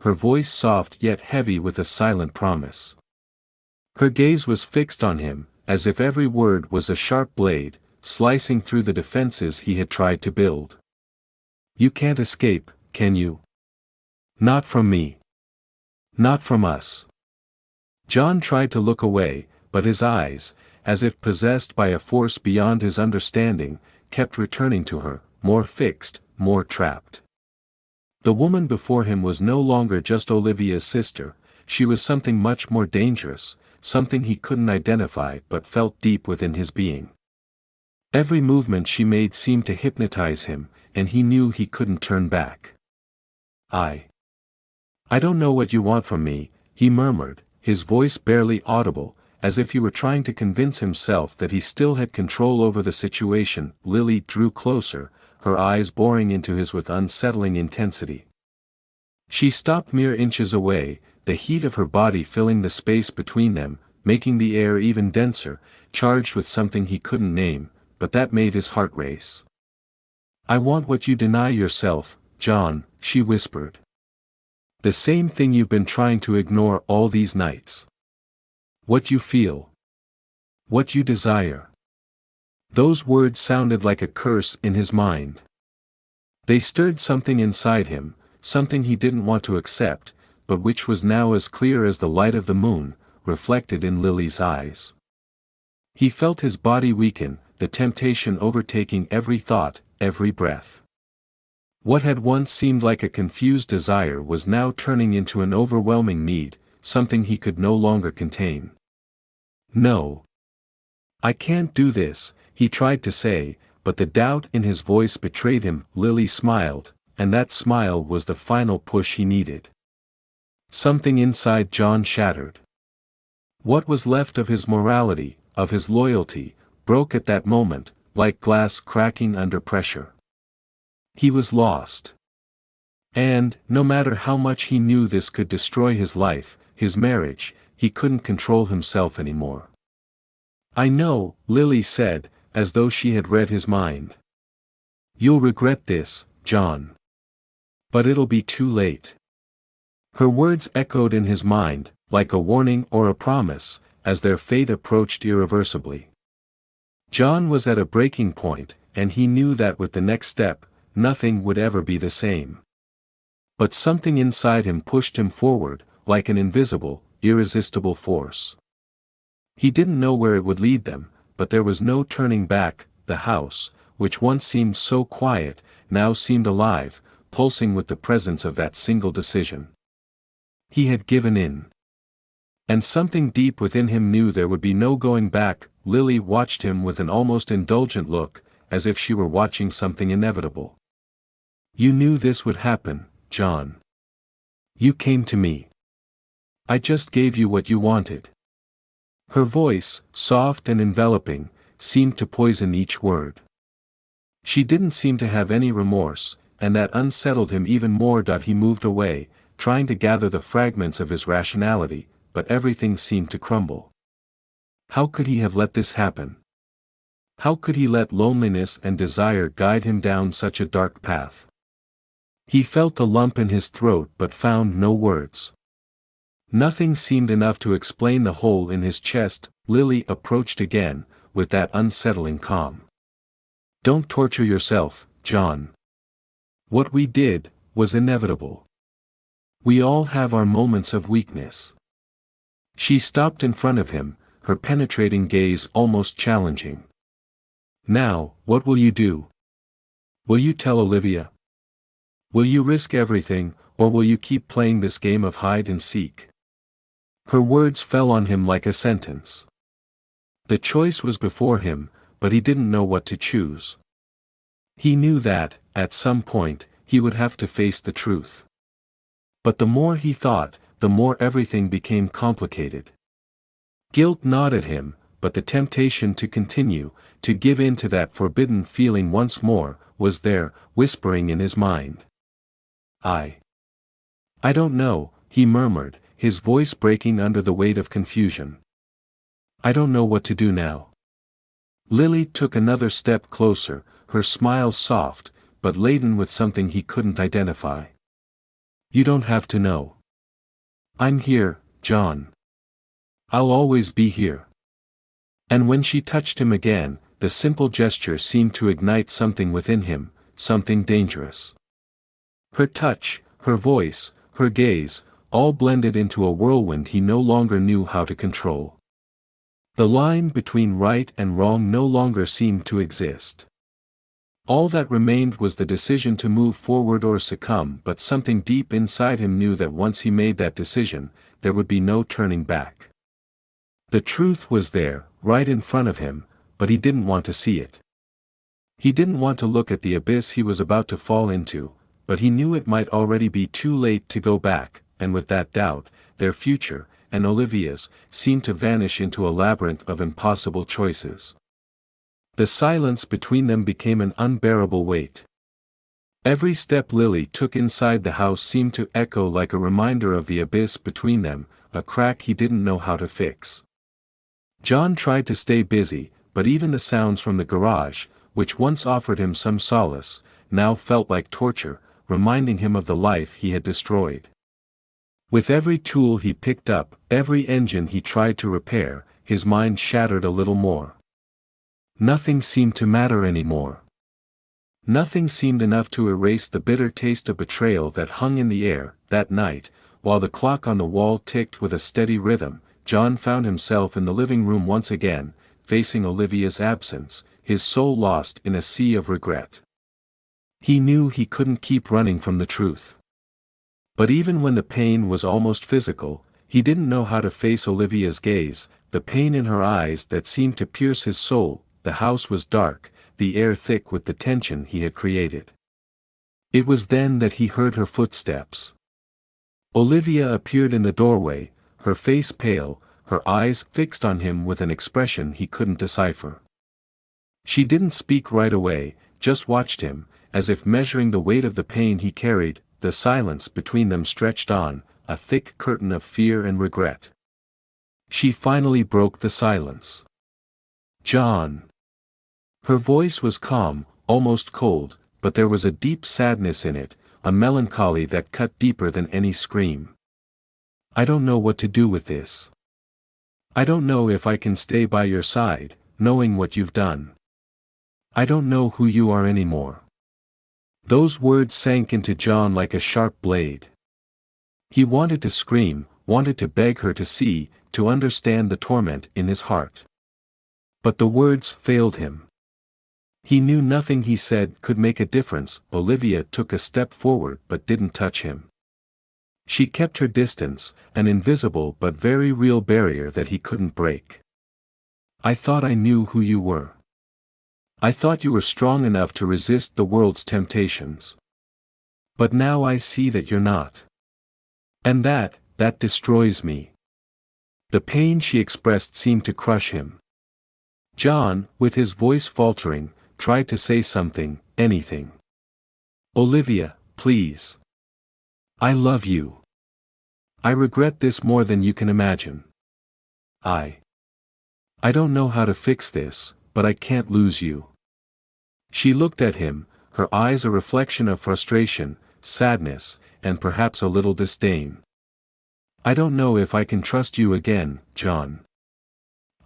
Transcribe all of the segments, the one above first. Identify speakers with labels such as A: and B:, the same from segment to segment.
A: her voice soft yet heavy with a silent promise. Her gaze was fixed on him, as if every word was a sharp blade, slicing through the defenses he had tried to build. "You can't escape, can you? Not from me. Not from us." John tried to look away, but his eyes, as if possessed by a force beyond his understanding, kept returning to her, more fixed, more trapped. The woman before him was no longer just Olivia's sister, she was something much more dangerous, something he couldn't identify but felt deep within his being. Every movement she made seemed to hypnotize him, and he knew he couldn't turn back. I don't know what you want from me," he murmured, his voice barely audible, as if he were trying to convince himself that he still had control over the situation. Lily drew closer, her eyes boring into his with unsettling intensity. She stopped mere inches away, the heat of her body filling the space between them, making the air even denser, charged with something he couldn't name, but that made his heart race. "I want what you deny yourself, John," she whispered. "The same thing you've been trying to ignore all these nights. What you feel. What you desire." Those words sounded like a curse in his mind. They stirred something inside him, something he didn't want to accept, but which was now as clear as the light of the moon, reflected in Lily's eyes. He felt his body weaken, the temptation overtaking every thought, every breath. What had once seemed like a confused desire was now turning into an overwhelming need, something he could no longer contain. "No. I can't do this," he tried to say, but the doubt in his voice betrayed him. Lily smiled, and that smile was the final push he needed. Something inside John shattered. What was left of his morality, of his loyalty, broke at that moment, like glass cracking under pressure. He was lost. And, no matter how much he knew this could destroy his life, his marriage, he couldn't control himself anymore. "I know," Lily said, as though she had read his mind. "You'll regret this, John. But it'll be too late." Her words echoed in his mind, like a warning or a promise, as their fate approached irreversibly. John was at a breaking point, and he knew that with the next step, nothing would ever be the same. But something inside him pushed him forward, like an invisible, irresistible force. He didn't know where it would lead them, but there was no turning back. The house, which once seemed so quiet, now seemed alive, pulsing with the presence of that single decision. He had given in. And something deep within him knew there would be no going back. Lily watched him with an almost indulgent look, as if she were watching something inevitable. "You knew this would happen, John. You came to me. I just gave you what you wanted." Her voice, soft and enveloping, seemed to poison each word. She didn't seem to have any remorse, and that unsettled him even more. He moved away, trying to gather the fragments of his rationality, but everything seemed to crumble. How could he have let this happen? How could he let loneliness and desire guide him down such a dark path? He felt a lump in his throat but found no words. Nothing seemed enough to explain the hole in his chest. Lily approached again, with that unsettling calm. "Don't torture yourself, John. What we did was inevitable. We all have our moments of weakness." She stopped in front of him, her penetrating gaze almost challenging. "Now, what will you do? Will you tell Olivia? Will you risk everything, or will you keep playing this game of hide and seek?" Her words fell on him like a sentence. The choice was before him, but he didn't know what to choose. He knew that, at some point, he would have to face the truth. But the more he thought, the more everything became complicated. Guilt gnawed at him, but the temptation to continue, to give in to that forbidden feeling once more, was there, whispering in his mind. I don't know," he murmured, his voice breaking under the weight of confusion. "I don't know what to do now." Lily took another step closer, her smile soft, but laden with something he couldn't identify. You don't have to know. I'm here, John. I'll always be here. And when she touched him again, the simple gesture seemed to ignite something within him, something dangerous. Her touch, her voice, her gaze, all blended into a whirlwind he no longer knew how to control. The line between right and wrong no longer seemed to exist. All that remained was the decision to move forward or succumb, but something deep inside him knew that once he made that decision, there would be no turning back. The truth was there, right in front of him, but he didn't want to see it. He didn't want to look at the abyss he was about to fall into, but he knew it might already be too late to go back, and with that doubt, their future, and Olivia's, seemed to vanish into a labyrinth of impossible choices. The silence between them became an unbearable weight. Every step Lily took inside the house seemed to echo like a reminder of the abyss between them, a crack he didn't know how to fix. John tried to stay busy, but even the sounds from the garage, which once offered him some solace, now felt like torture, reminding him of the life he had destroyed. With every tool he picked up, every engine he tried to repair, his mind shattered a little more. Nothing seemed to matter anymore. Nothing seemed enough to erase the bitter taste of betrayal that hung in the air. That night, while the clock on the wall ticked with a steady rhythm, John found himself in the living room once again, facing Olivia's absence, his soul lost in a sea of regret. He knew he couldn't keep running from the truth. But even when the pain was almost physical, he didn't know how to face Olivia's gaze, the pain in her eyes that seemed to pierce his soul. The house was dark, the air thick with the tension he had created. It was then that he heard her footsteps. Olivia appeared in the doorway, her face pale, her eyes fixed on him with an expression he couldn't decipher. She didn't speak right away, just watched him, as if measuring the weight of the pain he carried. The silence between them stretched on, a thick curtain of fear and regret. She finally broke the silence. "John." Her voice was calm, almost cold, but there was a deep sadness in it, a melancholy that cut deeper than any scream. "I don't know what to do with this. I don't know if I can stay by your side, knowing what you've done. I don't know who you are anymore." Those words sank into John like a sharp blade. He wanted to scream, wanted to beg her to see, to understand the torment in his heart. But the words failed him. He knew nothing he said could make a difference. Olivia took a step forward but didn't touch him. She kept her distance, an invisible but very real barrier that he couldn't break. "I thought I knew who you were. I thought you were strong enough to resist the world's temptations. But now I see that you're not. And that destroys me." The pain she expressed seemed to crush him. John, with his voice faltering, tried to say something, anything. "Olivia, please. I love you. I regret this more than you can imagine. I don't know how to fix this, but I can't lose you." She looked at him, her eyes a reflection of frustration, sadness, and perhaps a little disdain. "I don't know if I can trust you again, John.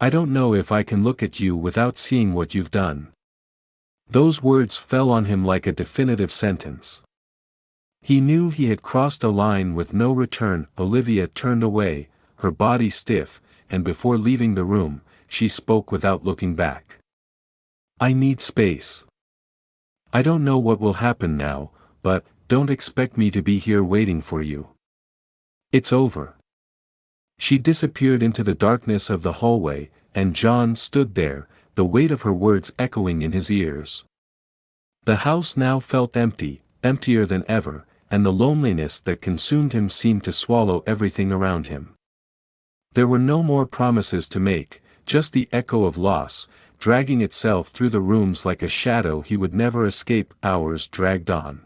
A: I don't know if I can look at you without seeing what you've done." Those words fell on him like a definitive sentence. He knew he had crossed a line with no return. Olivia turned away, her body stiff, and before leaving the room, she spoke without looking back. "I need space. I don't know what will happen now, but don't expect me to be here waiting for you. It's over." She disappeared into the darkness of the hallway, and John stood there, the weight of her words echoing in his ears. The house now felt empty, emptier than ever, and the loneliness that consumed him seemed to swallow everything around him. There were no more promises to make, just the echo of loss, dragging itself through the rooms like a shadow he would never escape. Hours dragged on.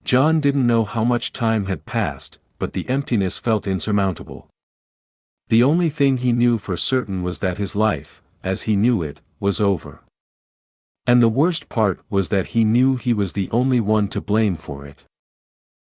A: John didn't know how much time had passed, but the emptiness felt insurmountable. The only thing he knew for certain was that his life, as he knew it, was over. And the worst part was that he knew he was the only one to blame for it.